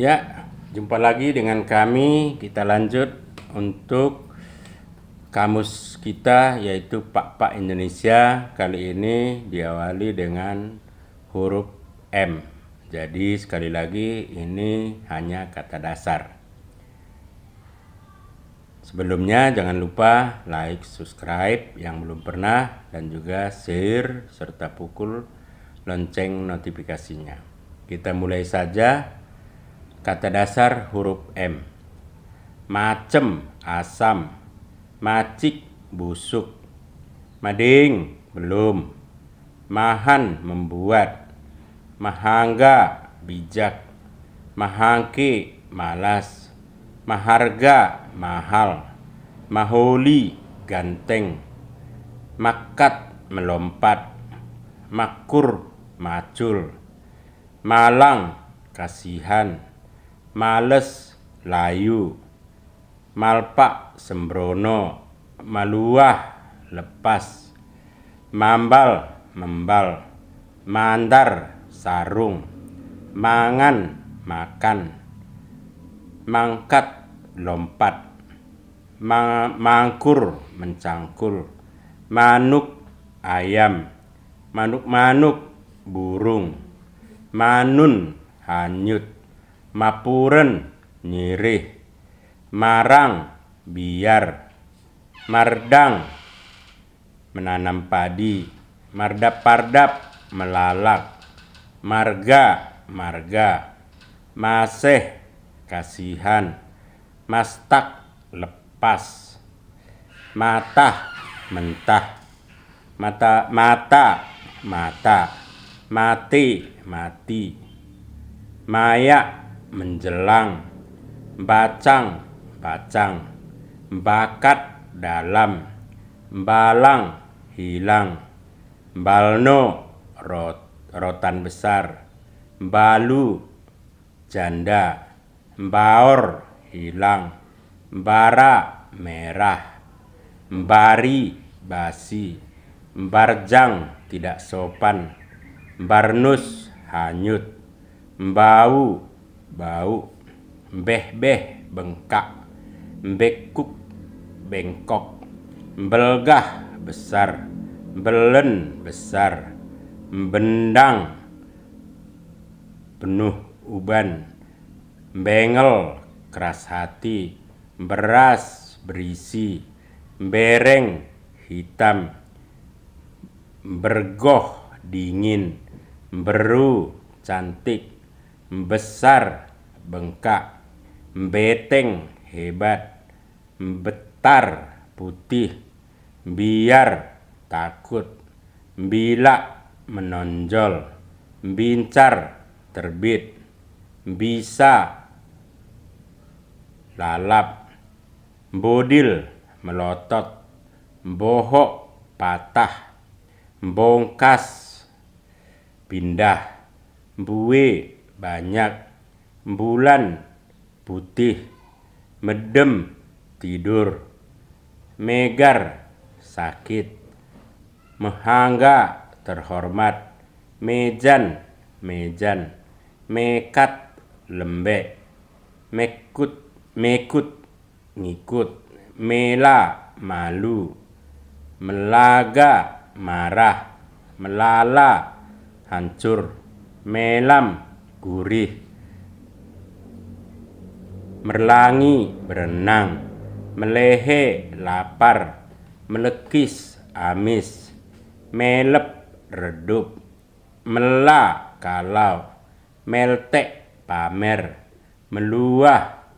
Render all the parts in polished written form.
Ya, jumpa lagi dengan kami. Kita lanjut untuk kamus kita yaitu Pak Indonesia. Kali ini diawali dengan huruf M. Jadi sekali lagi ini hanya kata dasar. Sebelumnya jangan lupa like, subscribe yang belum pernah, dan juga share serta pukul lonceng notifikasinya. Kita mulai saja. Kata dasar huruf M. Macem, asam. Macik, busuk. Mading, belum. Mahan, membuat. Mahangga, bijak. Mahangke, malas. Maharga, mahal. Maholi, ganteng. Makat, melompat. Makur, macul. Malang, kasihan. Males, layu. Malpak, sembrono. Maluah, lepas. Mambal, membal. Mandar, sarung. Mangan, makan. Mangkat, lompat. Mangkur, mencangkul. Manuk, ayam. Manuk-manuk, burung. Manun, hanyut. Mapuren, nyirih. Marang, biar. Mardang, menanam padi. Mardap-pardap, melalak. Marga, marga. Maseh, kasihan. Mastak, lepas. Matah, mentah. Mata, mata. Mati, mati. Maya, menjelang. Bacang, bacang. Bakat, dalam. Balang, hilang. Balno, rotan besar. Balu, janda. Baor, hilang. Bara, merah. Bari, basi. Barjang, tidak sopan. Barnus, hanyut. Bau, bau. Beh-beh, bengkak. Bekuk, bengkok. Belgah, besar. Belen, besar. Bendang, penuh uban. Bengel, keras hati. Beras, berisi. Bereng, hitam. Bergoh, dingin. Beru, cantik. Besar, bengkak. Beteng, hebat. Betar, putih. Biar, takut. Bila, menonjol. Bincar, terbit. Bisa, lalap. Bodil, melotot. Bohok, patah. Bongkas, pindah. Bue, banyak. Bulan, putih. Medem, tidur. Megar, sakit. Mehangga, terhormat. Mejan, mejan. Mekat, lembek. Mekut, ngikut. Mela, malu. Melaga, marah. Melala, hancur. Melam, gurih. Merlangi, berenang. Melehe, lapar. Melekis, amis. Melep, redup. Mela, kalau. Meltek, pamer. Meluah,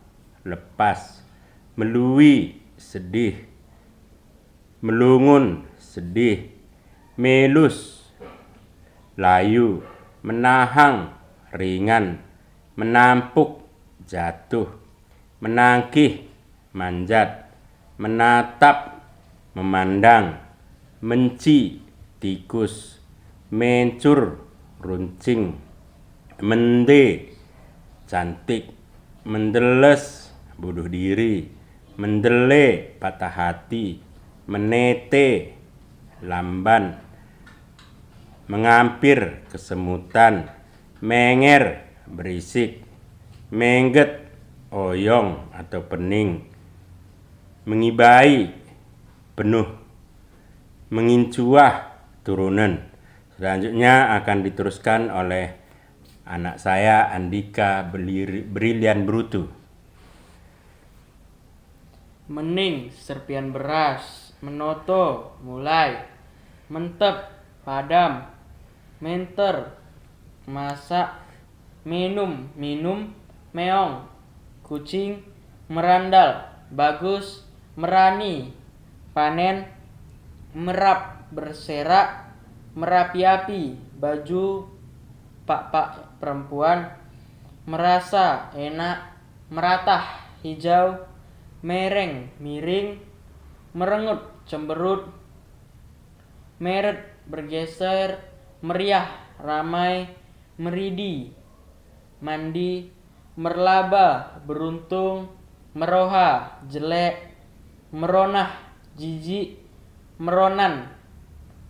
lepas. Melui, sedih. Melungun, sedih. Melus, layu. Menahang, ringan. Menampuk, jatuh. Menangkih, manjat. Menatap, memandang. Menci, tikus. Mencur, runcing. Mende, cantik. Mendeles, bunuh diri. Mendele, patah hati. Menete, lamban. Mengampir, kesemutan. Menger, berisik. mengget, oyong atau pening, mengibai, penuh, mengincuah, turunan. Selanjutnya akan diteruskan oleh anak saya Andika Brilian Brutu. Mening, serpian beras. Menoto, mulai. Mentep, padam. Menter, masak. Minum, meong. Kucing, merandal. Bagus, merani. Panen, merap, berserak. Merapi-api, baju pak-pak perempuan. Merasa, enak. Meratah, hijau. Mereng, miring. Merengut, cemberut. Meret, bergeser. Meriah, ramai. Meridi, mandi. Merlaba, beruntung. Meroha, jelek. Meronah, jijik. Meronan,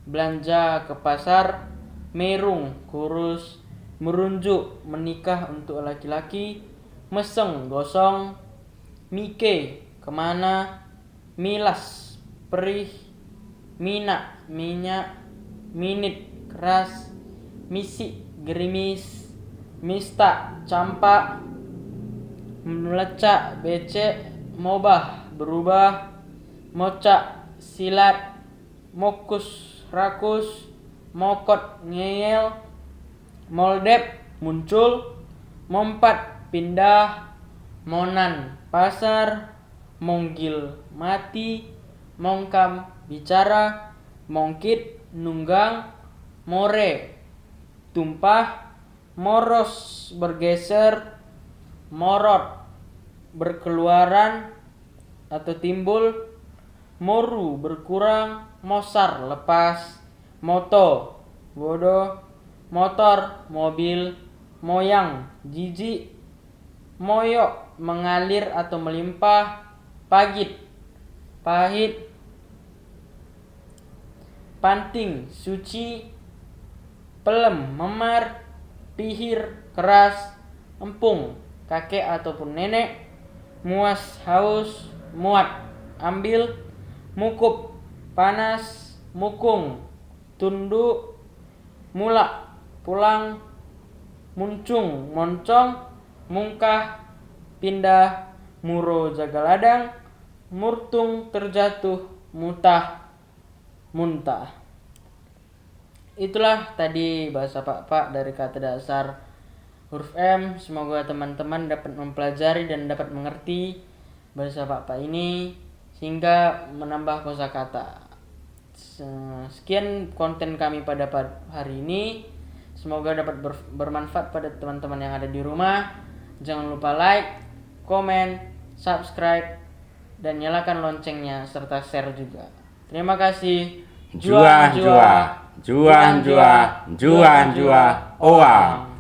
belanja ke pasar. Merung, kurus. Merunjuk, menikah untuk laki-laki. Meseng, gosong. Mike, kemana. Milas, perih. Mina, minyak. Minit, keras. Misi, gerimis. Mista, campak. Melecak, becek. Mobah, berubah. Mocak, silat. Mokus, rakus. Mokot, ngeyel. Moldep, muncul. Mompat, pindah. Monan, pasar. Monggil, mati. Mongkam, bicara. Mongkit, nunggang. More, tumpah. Moros, bergeser. Morot, berkeluaran atau timbul. Moru, berkurang. Mosar, lepas. Moto, bodoh. Motor, mobil. Moyang, jijik. Moyok, mengalir atau melimpah. Pagit, pahit. Panting, suci. Pelem, memar. Pihir, keras. Empung, kakek ataupun nenek. Muas, haus. Muat, ambil. Mukup, panas. Mukung, tunduk. Mulak, pulang. Muncung, moncong. Mungkah, pindah. Muro, jaga ladang. Murtung, terjatuh. Mutah, muntah. Itulah tadi bahasa Pak dari kata dasar huruf M. Semoga teman-teman dapat mempelajari dan dapat mengerti bahasa Pak ini sehingga menambah kosakata. Sekian konten kami pada hari ini. Semoga dapat bermanfaat pada teman-teman yang ada di rumah. Jangan lupa like, komen, subscribe, dan nyalakan loncengnya serta share juga. Terima kasih. Juan, oang.